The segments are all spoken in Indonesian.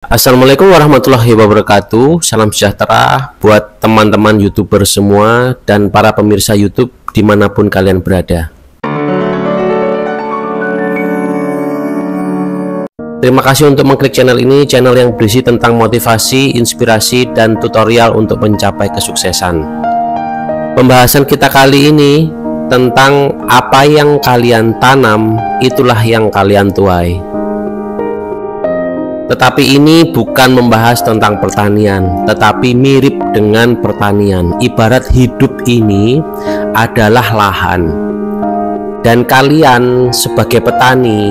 Assalamualaikum warahmatullahi wabarakatuh. Salam sejahtera buat teman-teman YouTuber semua dan para pemirsa YouTube dimanapun kalian berada. Terima kasih untuk mengklik channel ini, channel yang berisi tentang motivasi, inspirasi, dan tutorial untuk mencapai kesuksesan. Pembahasan kita kali ini tentang apa yang kalian tanam, itulah yang kalian tuai. Tetapi ini bukan membahas tentang pertanian, tetapi mirip dengan pertanian. Ibarat hidup ini adalah lahan, dan kalian sebagai petani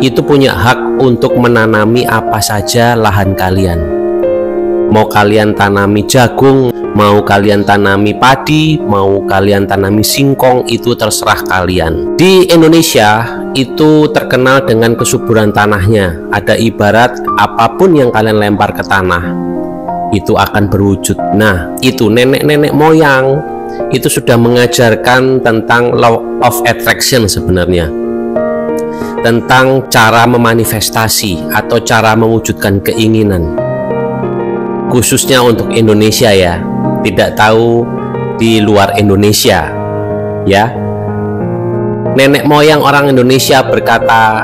itu punya hak untuk menanami apa saja lahan kalian. Mau kalian tanami jagung, mau kalian tanami padi, mau kalian tanami singkong, itu terserah kalian. Di Indonesia itu terkenal dengan kesuburan tanahnya. Ada ibarat apapun yang kalian lempar ke tanah itu akan berwujud. Nah, itu nenek-nenek moyang itu sudah mengajarkan tentang law of attraction sebenarnya, tentang cara memanifestasi atau cara mewujudkan keinginan, khususnya untuk Indonesia ya, tidak tahu di luar Indonesia ya. Nenek moyang orang Indonesia berkata,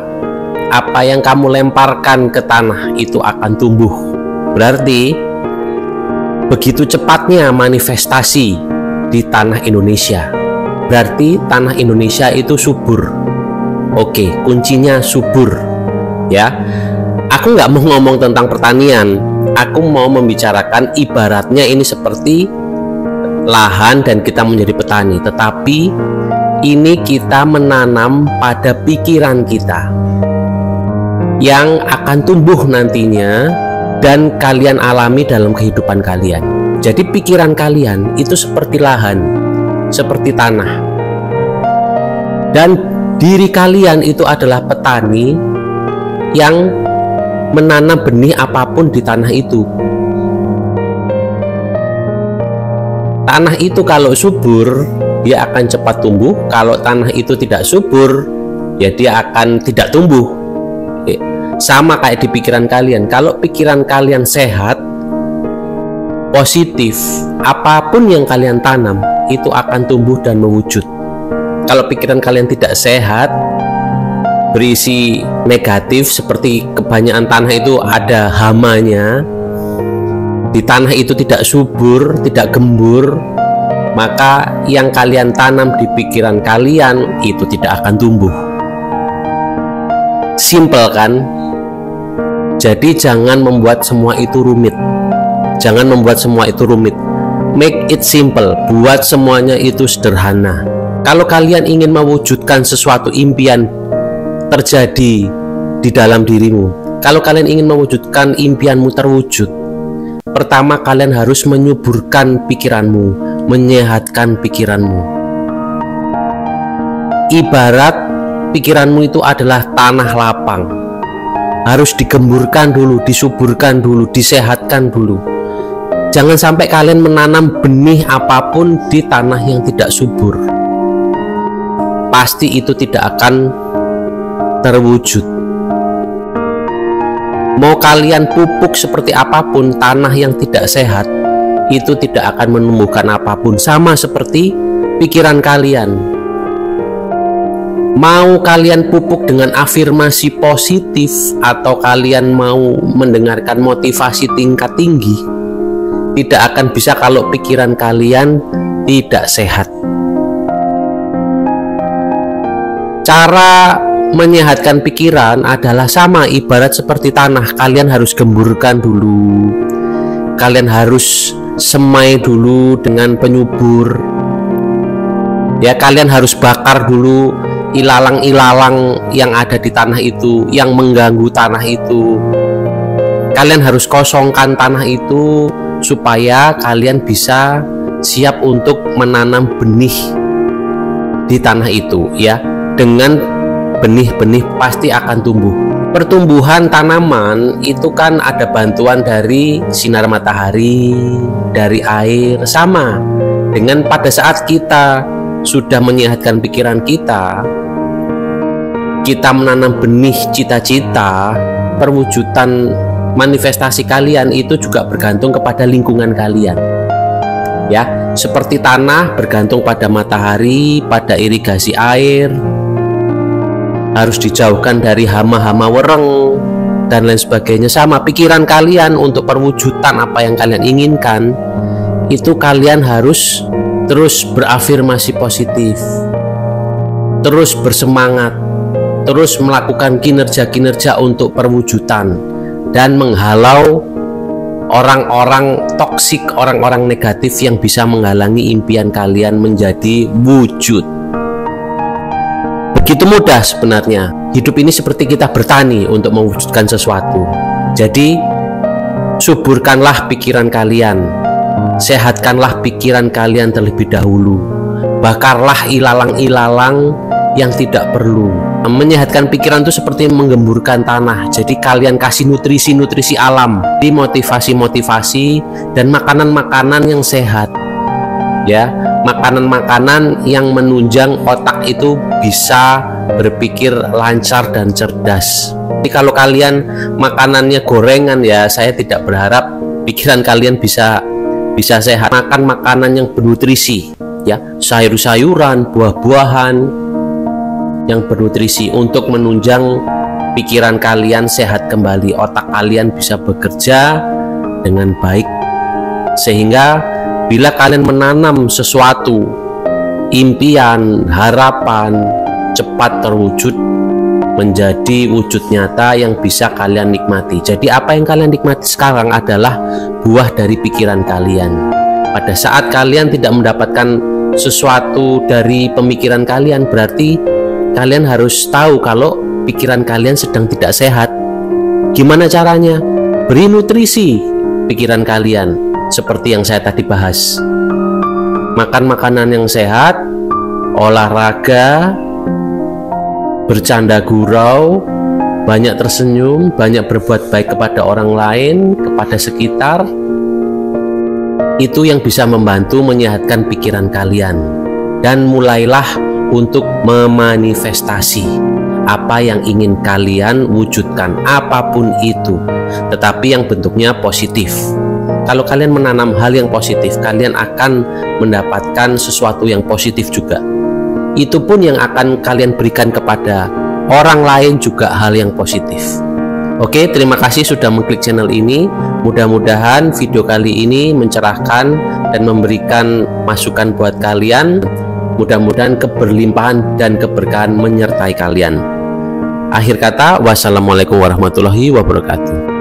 apa yang kamu lemparkan ke tanah itu akan tumbuh. Berarti begitu cepatnya manifestasi di tanah Indonesia, berarti tanah Indonesia itu subur. Oke, kuncinya subur ya. Aku nggak mau ngomong tentang pertanian, aku mau membicarakan ibaratnya ini seperti lahan dan kita menjadi petani, tetapi ini kita menanam pada pikiran kita yang akan tumbuh nantinya dan kalian alami dalam kehidupan kalian. Jadi pikiran kalian itu seperti lahan, seperti tanah, dan diri kalian itu adalah petani yang menanam benih apapun di tanah itu. Tanah itu kalau subur, dia akan cepat tumbuh. Kalau tanah itu tidak subur, ya dia akan tidak tumbuh. Sama kayak di pikiran kalian. Kalau pikiran kalian sehat, positif, apapun yang kalian tanam itu akan tumbuh dan mewujud. Kalau pikiran kalian tidak sehat, berisi negatif, seperti kebanyakan tanah itu ada hamanya, di tanah itu tidak subur, tidak gembur, maka yang kalian tanam di pikiran kalian itu tidak akan tumbuh. Simple kan? Jadi jangan membuat semua itu rumit. Jangan membuat semua itu rumit. Make it simple. Buat semuanya itu sederhana. Kalau kalian ingin mewujudkan sesuatu impian terjadi di dalam dirimu, kalau kalian ingin mewujudkan impianmu terwujud, pertama kalian harus menyuburkan pikiranmu, menyehatkan pikiranmu. Ibarat pikiranmu itu adalah tanah lapang, harus digemburkan dulu, disuburkan dulu, disehatkan dulu. Jangan sampai kalian menanam benih apapun di tanah yang tidak subur, pasti itu tidak akan terwujud. Mau kalian pupuk seperti apapun, tanah yang tidak sehat itu tidak akan menumbuhkan apapun. Sama seperti pikiran kalian. Mau kalian pupuk dengan afirmasi positif atau kalian mau mendengarkan motivasi tingkat tinggi, tidak akan bisa kalau pikiran kalian tidak sehat. Cara menyehatkan pikiran adalah sama, ibarat seperti tanah. Kalian harus gemburkan dulu, kalian harus semai dulu dengan penyubur ya. Kalian harus bakar dulu ilalang-ilalang yang ada di tanah itu, yang mengganggu tanah itu. Kalian harus kosongkan tanah itu supaya kalian bisa siap untuk menanam benih di tanah itu ya. Dengan benih-benih pasti akan tumbuh. Pertumbuhan tanaman itu kan ada bantuan dari sinar matahari, dari air. Sama dengan pada saat kita sudah menyehatkan pikiran kita, kita menanam benih cita-cita, perwujudan manifestasi kalian itu juga bergantung kepada lingkungan kalian. Ya, seperti tanah bergantung pada matahari, pada irigasi air, harus dijauhkan dari hama-hama wereng dan lain sebagainya. Sama pikiran kalian untuk perwujudan apa yang kalian inginkan, itu kalian harus terus berafirmasi positif, terus bersemangat, terus melakukan kinerja-kinerja untuk perwujudan dan menghalau orang-orang toksik, orang-orang negatif yang bisa menghalangi impian kalian menjadi wujud. Begitu mudah sebenarnya. Hidup ini seperti kita bertani untuk mewujudkan sesuatu. Jadi, suburkanlah pikiran kalian, sehatkanlah pikiran kalian terlebih dahulu, bakarlah ilalang-ilalang yang tidak perlu. Menyehatkan pikiran itu seperti menggemburkan tanah. Jadi kalian kasih nutrisi-nutrisi alam, motivasi-motivasi dan makanan-makanan yang sehat. Ya, makanan-makanan yang menunjang otak itu bisa berpikir lancar dan cerdas. Jadi kalau kalian makanannya gorengan, ya saya tidak berharap pikiran kalian bisa sehat. Makan makanan yang bernutrisi, ya, sayur-sayuran, buah-buahan yang bernutrisi untuk menunjang pikiran kalian sehat kembali, otak kalian bisa bekerja dengan baik, sehingga bila kalian menanam sesuatu, impian, harapan cepat terwujud menjadi wujud nyata yang bisa kalian nikmati. Jadi apa yang kalian nikmati sekarang adalah buah dari pikiran kalian. Pada saat kalian tidak mendapatkan sesuatu dari pemikiran kalian, berarti kalian harus tahu kalau pikiran kalian sedang tidak sehat. Gimana caranya? Beri nutrisi pikiran kalian seperti yang saya tadi bahas. Makan makanan yang sehat, olahraga, bercanda gurau, banyak tersenyum, banyak berbuat baik kepada orang lain, kepada sekitar. Itu yang bisa membantu menyehatkan pikiran kalian. Dan mulailah untuk memanifestasi apa yang ingin kalian wujudkan, apapun itu, tetapi yang bentuknya positif. Kalau kalian menanam hal yang positif, kalian akan mendapatkan sesuatu yang positif juga. Itu pun yang akan kalian berikan kepada orang lain juga hal yang positif. Oke, terima kasih sudah mengklik channel ini. Mudah-mudahan video kali ini mencerahkan dan memberikan masukan buat kalian. Mudah-mudahan keberlimpahan dan keberkahan menyertai kalian. Akhir kata, wassalamualaikum warahmatullahi wabarakatuh.